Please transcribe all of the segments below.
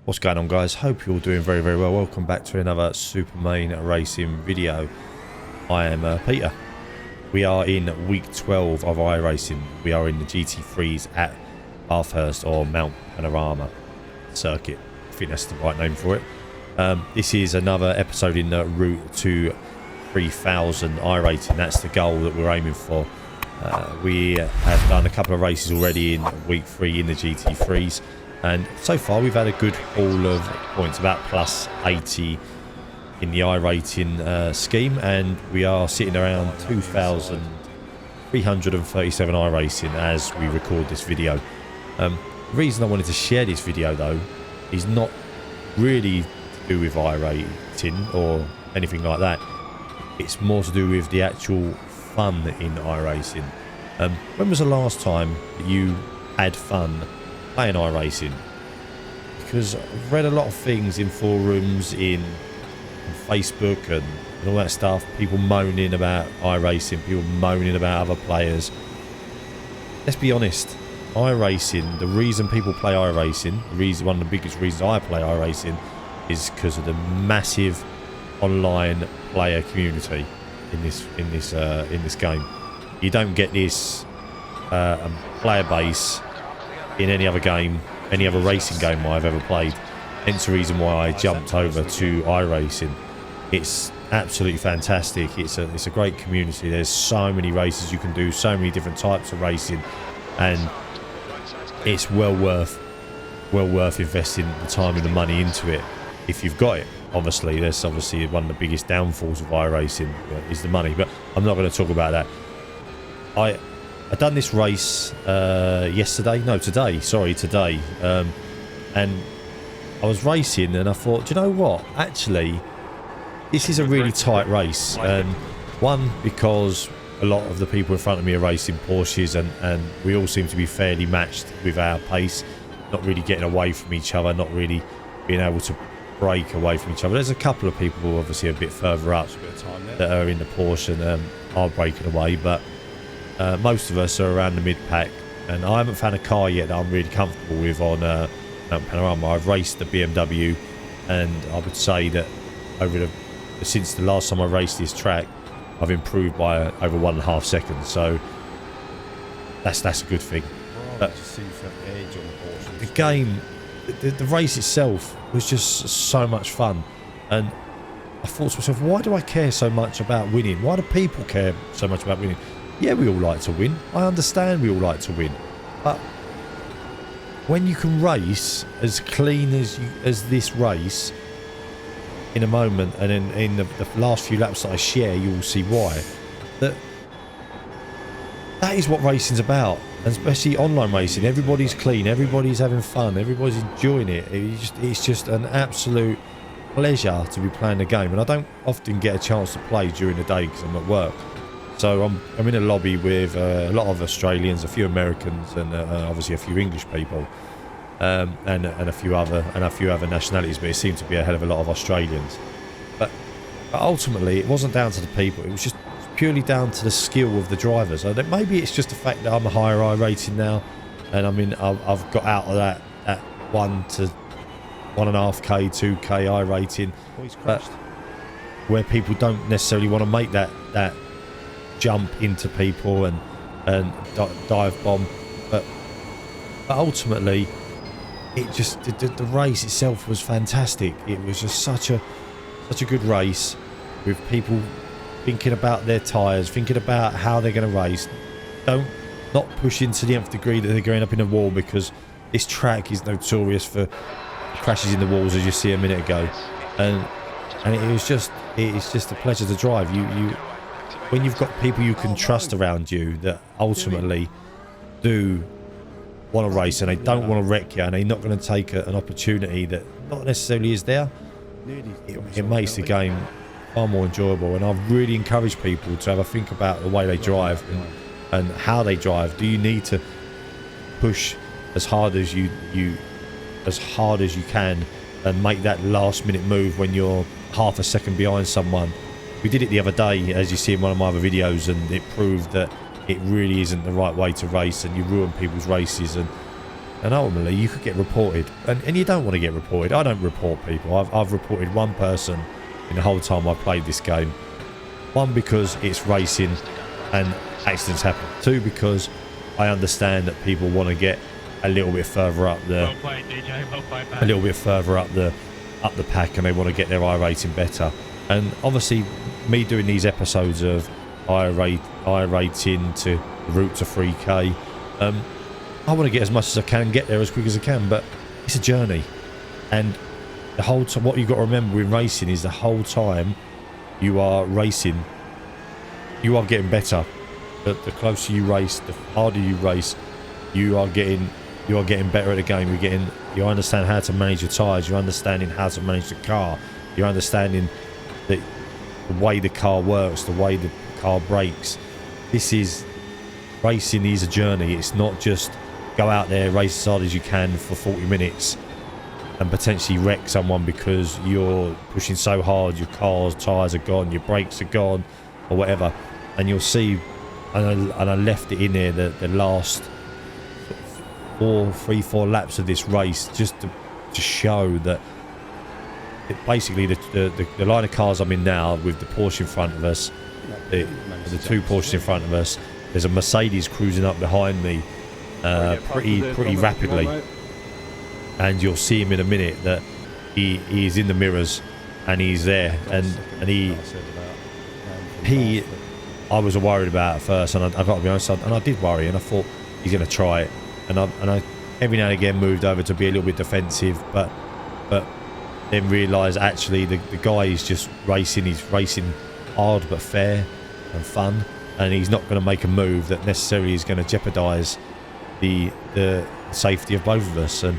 What's going on, guys? Hope you're all doing very well. Welcome back to another SuperMayne racing video. I am Peter. We are in week 12 of iRacing. We are in the GT3s at Bathurst, or Mount Panorama circuit. I think that's the right name for it. This is another episode in the route to 3000 iRating. That's the goal that we're aiming for. We have done a couple of races already in week 3 in the GT3s. And so far we've had a good haul of points, about plus 80 in the iRating scheme, and we are sitting around 2,337 iRacing as we record this video. The reason I wanted to share this video though is not really to do with iRating or anything like that. It's more to do with the actual fun in iRacing. When was the last time that you had fun playing iRacing? Because I've read a lot of things in forums, on Facebook and all that stuff, people moaning about iRacing, people moaning about other players. Let's be honest, iRacing, the reason people play iRacing, one of the biggest reasons I play iRacing is because of the massive online player community in this game. You don't get this player base in any other game, any other racing game I've ever played. Hence the reason why I jumped over to iRacing. It's absolutely fantastic. It's a great community. There's so many races you can do, so many different types of racing, and it's well worth investing the time and the money into it if you've got it. Obviously, that's obviously one of the biggest downfalls of iRacing is the money, but I'm not going to talk about that. I done this race today, and I was racing and I thought, do you know what, actually this is a really tight race. One, because a lot of the people in front of me are racing Porsches, and we all seem to be fairly matched with our pace, not really getting away from each other, not really being able to break away from each other. There's a couple of people who are obviously a bit further up that are in the Porsche and are breaking away, but most of us are around the mid-pack, and I haven't found a car yet that I'm really comfortable with on Mount Panorama. I've raced the BMW, and I would say that since the last time I raced this track, I've improved by over 1.5 seconds, so that's a good thing. But the game, the race itself was just so much fun, and I thought to myself, why do I care so much about winning? Why do people care so much about winning? Yeah, we all like to win. I understand we all like to win. But when you can race as clean as this race in a moment, and in the last few laps that I share, you will see why. That is what racing's about. And especially online racing. Everybody's clean. Everybody's having fun. Everybody's enjoying it. It's just an absolute pleasure to be playing the game. And I don't often get a chance to play during the day because I'm at work. So I'm in a lobby with a lot of Australians, a few Americans, and obviously a few English people, and a few other nationalities. But it seemed to be a hell of a lot of Australians. But ultimately, it wasn't down to the people. It was just purely down to the skill of the drivers. So maybe it's just the fact that I'm a higher iRating now, and I've got out of that 1 to 1.5k, 2k iRating, where people don't necessarily want to make that jump into people and dive bomb, but ultimately it just the race itself was fantastic. It was just such a good race, with people thinking about their tyres, thinking about how they're going to race, not pushing to the nth degree that they're going up in a wall, because this track is notorious for crashes in the walls, as you see a minute ago, and it's just a pleasure to drive. When you've got people you can trust around you that ultimately do want to race, and they don't want to wreck you, and they're not going to take an opportunity that not necessarily is there, it makes the game far more enjoyable. And I've really encouraged people to have a think about the way they drive and how they drive. Do you need to push as hard as you can and make that last minute move when you're half a second behind someone? We did it the other day, as you see in one of my other videos, and it proved that it really isn't the right way to race, and you ruin people's races. And And ultimately, you could get reported. And you don't want to get reported. I don't report people. I've reported one person in the whole time I played this game. One, because it's racing and accidents happen. Two, because I understand that people want to get a little bit further up the up the pack, and they want to get their iRating better. And obviously, me doing these episodes of iRating to the route to 3K, I want to get as much as I can, get there as quick as I can, but it's a journey. And the whole time, what you've got to remember in racing is the whole time you are racing, you are getting better. The closer you race, the harder you race, you are getting better at the game. You understand how to manage your tyres, you're understanding how to manage the car, you're understanding the way the car works, the way the car brakes. Racing is a journey. It's not just go out there, race as hard as you can for 40 minutes and potentially wreck someone because you're pushing so hard, your car's tyres are gone, your brakes are gone, or whatever. And you'll see, and I left it in there, the last 4 laps of this race, just to show that basically the line of cars I'm in now, with the Porsche in front of us, the two Porsches in front of us, there's a Mercedes cruising up behind me pretty rapidly, and you'll see him in a minute that he's in the mirrors and he's there, and I was worried about at first, and I got to be honest, and I did worry, and I thought he's going to try it, and I every now and again moved over to be a little bit defensive, but then realised actually the guy is just racing. He's racing hard but fair and fun, and he's not going to make a move that necessarily is going to jeopardise the safety of both of us. And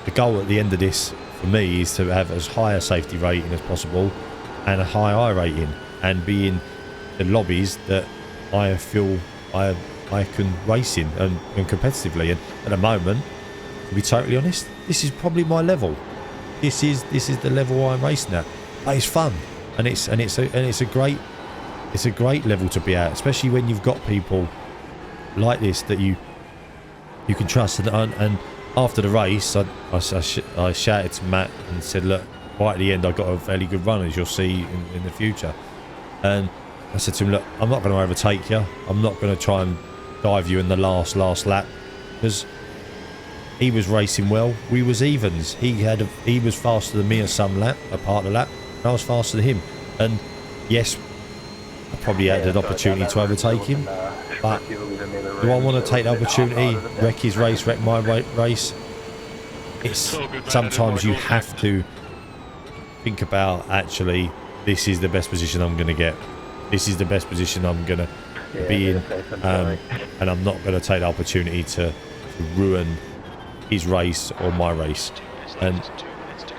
the goal at the end of this for me is to have as high a safety rating as possible and a high iRating, and be in the lobbies that I feel I can race in and competitively. And at the moment, to be totally honest, this is probably my level. This is the level I'm racing at. But it's fun, and it's a great level to be at, especially when you've got people like this that you can trust. And after the race, I shouted to Matt and said, look, right at the end I got a fairly good run, as you'll see in the future. And I said to him, look, I'm not going to overtake you. I'm not going to try and dive you in the last lap, because he was racing well. We was evens. He was faster than me a part of the lap, and I was faster than him. And yes, I probably had an opportunity to overtake him, but do I want to take the opportunity, wreck his race, wreck my race? It's sometimes you have to think about, actually, this is the best position I'm going to get. This is the best position I'm going to be in, and I'm not going to take the opportunity to ruin his race or my race. And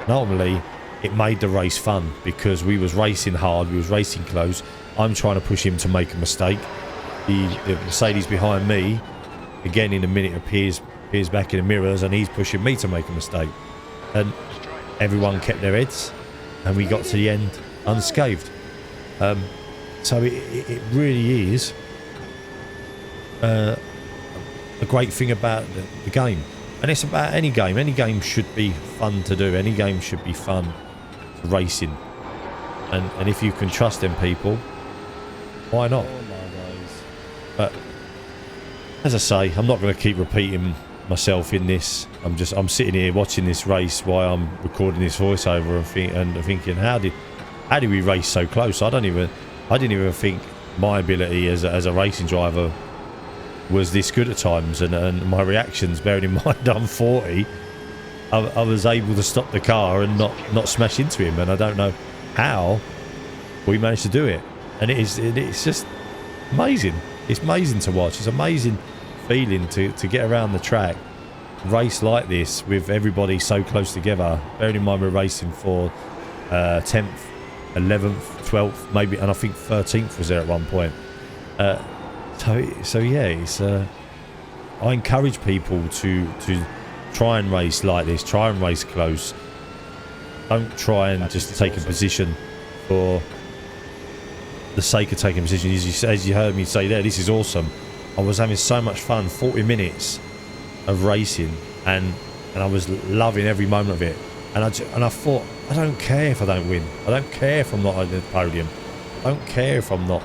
ultimately, it made the race fun, because we was racing hard, we was racing close. I'm trying to push him to make a mistake. The Mercedes behind me, again in a minute, appears back in the mirrors, and he's pushing me to make a mistake. And everyone kept their heads, and we got to the end unscathed. So it really is a great thing about the game. And it's about any game. Any game should be fun to do. Any game should be fun to race in. And if you can trust them people, why not? But as I say, I'm not going to keep repeating myself in this. I'm sitting here watching this race while I'm recording this voiceover and thinking, how did we race so close? I didn't even think my ability as a racing driver was this good at times, and my reactions, bearing in mind I'm 40, I was able to stop the car and not smash into him, and I don't know how we managed to do it. And it's just amazing. It's amazing to watch. It's an amazing feeling to get around the track, race like this with everybody so close together. Bearing in mind we're racing for 10th, 11th, 12th, maybe, and I think 13th was there at one point. So yeah, it's I encourage people to try and race like this, try and race close. Don't try and just take a position for the sake of taking a position. As you heard me say there, this is awesome. I was having so much fun. 40 minutes of racing, and I was loving every moment of it. And I thought, I don't care if I don't win. I don't care if I'm not on the podium. I don't care if I'm not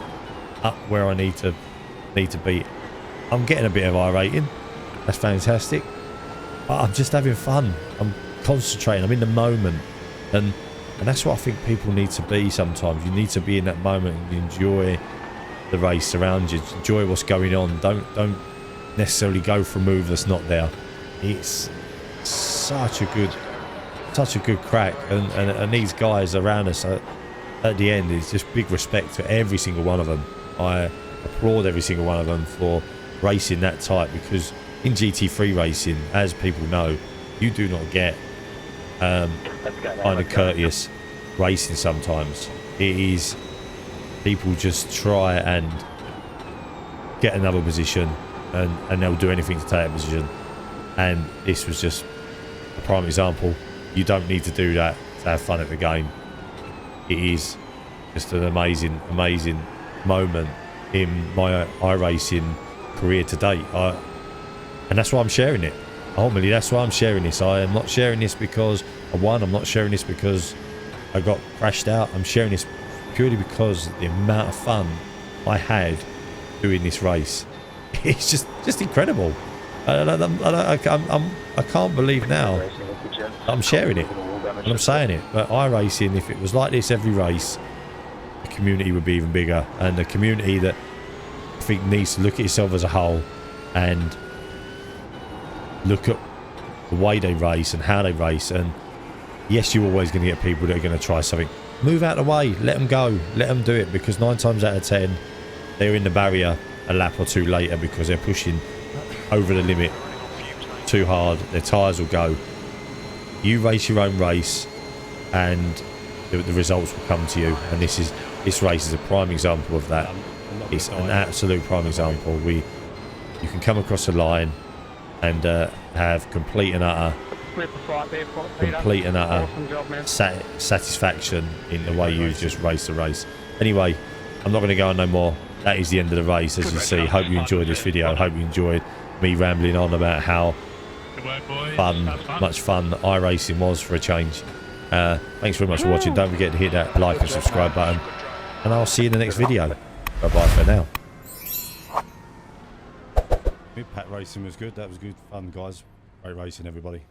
up where I need to be. I'm getting a bit of iRating. That's fantastic. But I'm just having fun. I'm concentrating. I'm in the moment, and that's what I think people need to be sometimes. You need to be in that moment and enjoy the race around you. Enjoy what's going on. Don't necessarily go for a move that's not there. It's such a good crack, and these guys around us at the end, it's just big respect to every single one of them. I applaud every single one of them for racing that type, because in GT3 racing, as people know, you do not get kind of courteous racing sometimes. It is people just try and get another position, and they'll do anything to take a position, and this was just a prime example. You don't need to do that to have fun at the game. It is just an amazing moment in my iRacing career to date, and that's why I'm sharing it. Ultimately, that's why I'm sharing this. I am not sharing this because I won. I'm not sharing this because I got crashed out. I'm sharing this purely because the amount of fun I had doing this race. It's just incredible. I can't believe now I'm sharing it and I'm saying it. But iRacing, if it was like this every race, the community would be even bigger, and the community that I think needs to look at itself as a whole and look at the way they race and how they race. And yes, you're always going to get people that are going to try something. Move out of the way, let them go, let them do it, because 9 times out of 10 they're in the barrier a lap or two later because they're pushing over the limit too hard. Their tyres will go. You race your own race and the results will come to you, and this race is a prime example of that. It's an absolute prime example. You can come across the line and have complete and utter satisfaction in the way you just race the race. Anyway, I'm not going to go on no more. That is the end of the race, as you see. Hope you enjoyed this video. Hope you enjoyed me rambling on about how much fun iRacing was for a change. Thanks very much for watching. Don't forget to hit that like and subscribe button, and I'll see you in the next video. Bye bye for now. Mid-pack racing was good. That was good fun, guys. Great racing, everybody.